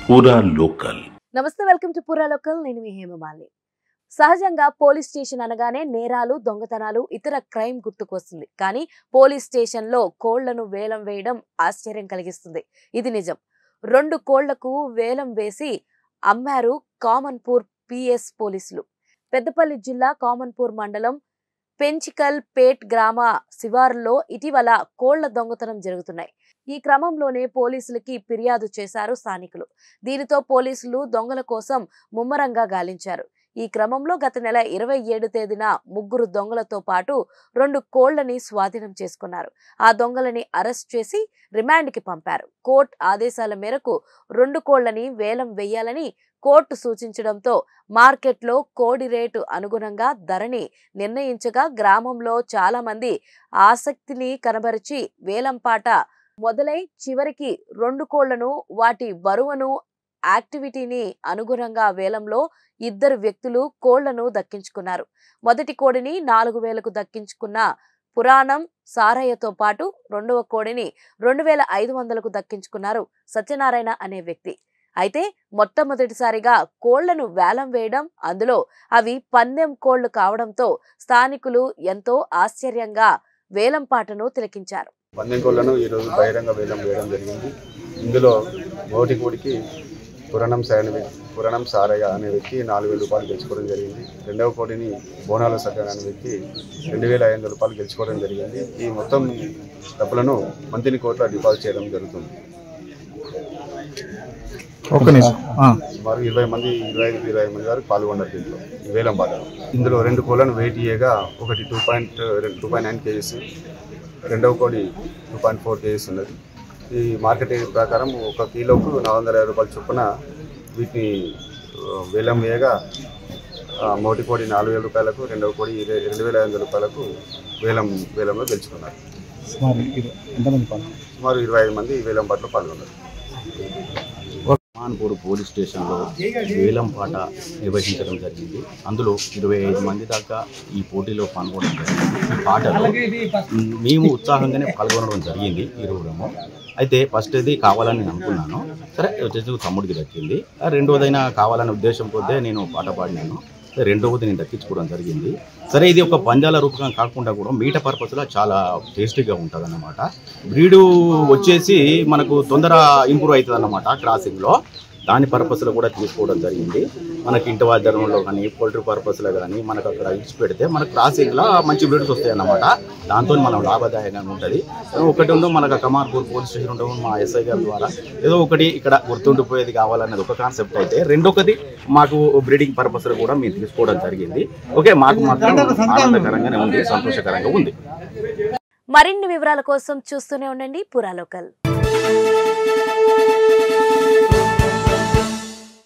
పూరా లోకల్. నమస్తే, welcome to పూరా లోకల్. నేను మీ హేమమాలిని. సహజంగా పోలీస్ స్టేషన్ అనగానే నేరాలు, దొంగతనాలు, ఇతర క్రైమ్ గుర్తుకొస్తుంది. కానీ పోలీస్ స్టేషన్ లో కోళ్లను వేలం వేయడం ఆశ్చర్యం కలిగిస్తుంది. ఇది నిజం. 2 కోళ్లకు వేలం వేసి అమ్మారు కామన్పూర్ పిఎస్ పోలీసులు. పెద్దపల్లి జిల్లా కామన్పూర్ మండలం పెంచికల్ పేట్ గ్రామ శివారులో ఇటీవల కోళ్ల దొంగతనం జరుగుతున్నాయి. ఈ క్రమంలోనే పోలీసులకి ఫిర్యాదు చేశారు స్థానికులు. దీనితో పోలీసులు దొంగల కోసం ముమ్మరంగా గాలించారు. ఈ క్రమంలో గత నెల 27 తేదీన 3 దొంగలతో పాటు 2 కోళ్లని స్వాధీనం చేసుకున్నారు. ఆ దొంగలని అరెస్ట్ చేసి రిమాండ్కి పంపారు. కోర్టు ఆదేశాల మేరకు 2 కోళ్లని వేలం వేయాలని కోర్టు సూచించడంతో మార్కెట్లో కోడి రేటు అనుగుణంగా ధరని నిర్ణయించగా గ్రామంలో చాలా మంది ఆసక్తిని కనబరిచి వేలంపాట మొదలై చివరికి 2 కోళ్లను వాటి బరువును యాక్టివిటీని అనుగుణంగా వేలంలో 2 వ్యక్తులు కోళ్లను దక్కించుకున్నారు. మొదటి కోడిని 4,000కు దక్కించుకున్న పురాణం సారయ్యతో పాటు రెండవ కోడిని 2,500కు దక్కించుకున్నారు సత్యనారాయణ అనే వ్యక్తి. అయితే మొట్టమొదటిసారిగా కోళ్లను వేలం వేయడం, అందులో అవి పందెం కోళ్లు కావడంతో స్థానికులు ఎంతో ఆశ్చర్యంగా వేలంపాటను తిలకించారు. పందెం కోళ్లను ఈరోజు బహిరంగ వేలం వేయడం జరిగింది. ఇందులో మొదటి కోడికి పురాణం సారయ్య అనే వ్యక్తి 4,000 రూపాయలు గెలుచుకోవడం జరిగింది. రెండవ కోడిని బోనాల సత్యనారాయణ అనే వ్యక్తి 2,500 రూపాయలు గెలుచుకోవడం జరిగింది. ఈ మొత్తం డబ్బులను మంత్లీ కోర్టులో డిపాజిట్ చేయడం జరుగుతుంది. సుమారు 25 మంది వరకు పాల్గొన్నారు దీంట్లో ఈ వేలం పాటలో. ఇందులో 2 కోళ్లను వెయిట్ చేయగా ఒకటి 2.9 kgs, రెండవ కోడి 2.4 kgs ఉన్నది. ఈ మార్కెట్ ప్రకారం 1 కిలోకు 450 రూపాయల చొప్పున వీటిని వేలం వేయగా మొదటి కోడి 4,000 రూపాయలకు, రెండవ కోడి 2,500 రూపాయలకు వేలంలో గెలుచుకున్నారు. సుమారు 25 మంది వేలం పాటలో పాల్గొన్నారు. కామన్పూర్ పోలీస్ స్టేషన్లో వేలం పాట నిర్వహించడం జరిగింది. అందులో 25 మంది దాకా ఈ పోటీలో పాల్గొనడం జరిగింది. ఈ పాటలో మేము ఉత్సాహంగానే పాల్గొనడం జరిగింది. ఇరువురము అయితే ఫస్ట్ ఇది కావాలని నేను అనుకున్నాను. సరే వచ్చేసి తమ్ముడికి దక్కింది. రెండోదైనా కావాలనే ఉద్దేశం కొద్దే నేను పాట పాడినాను. రెండవది నేను దక్కించుకోవడం జరిగింది. సరే ఇది ఒక పంజాల రూపకం కాకుండా కూడా మీట పర్పస్లో చాలా టేస్టీగా ఉంటుంది అన్నమాట. బ్రీడు వచ్చేసి మనకు తొందర ఇంప్రూవ్ అవుతుంది అన్నమాట క్రాసింగ్లో. దాని పర్పస్లో కూడా తీసుకోవడం జరిగింది. మనకి ఇంటి వాద్యంలో కానీ పోల్ట్రీ పర్పస్లో కానీ మనకు అక్కడ ఇచ్చి పెడితే మనకు క్రాసింగ్లో మంచి బ్రీడ్స్ వస్తాయి అన్నమాట. దాంతో మనం లాభదాయకంగా ఉంటుంది. ఒకటి ఉందో మనకు కమాన్పూర్ పోలీస్ స్టేషన్ ఉండడం మా ఎస్ఐ గారి ద్వారా ఏదో ఒకటి ఇక్కడ గుర్తుండిపోయేది కావాలన్నది ఒక కాన్సెప్ట్ అయితే, రెండొకటి మాకు బ్రీడింగ్ పర్పస్లో కూడా మేము తీసుకోవడం జరిగింది. ఓకే, మాకు మాత్రం ఆనందకరంగానే ఉంది, సంతోషకరంగా ఉంది. మరిన్ని వివరాల కోసం చూస్తూనే ఉండండి పూరా లోకల్.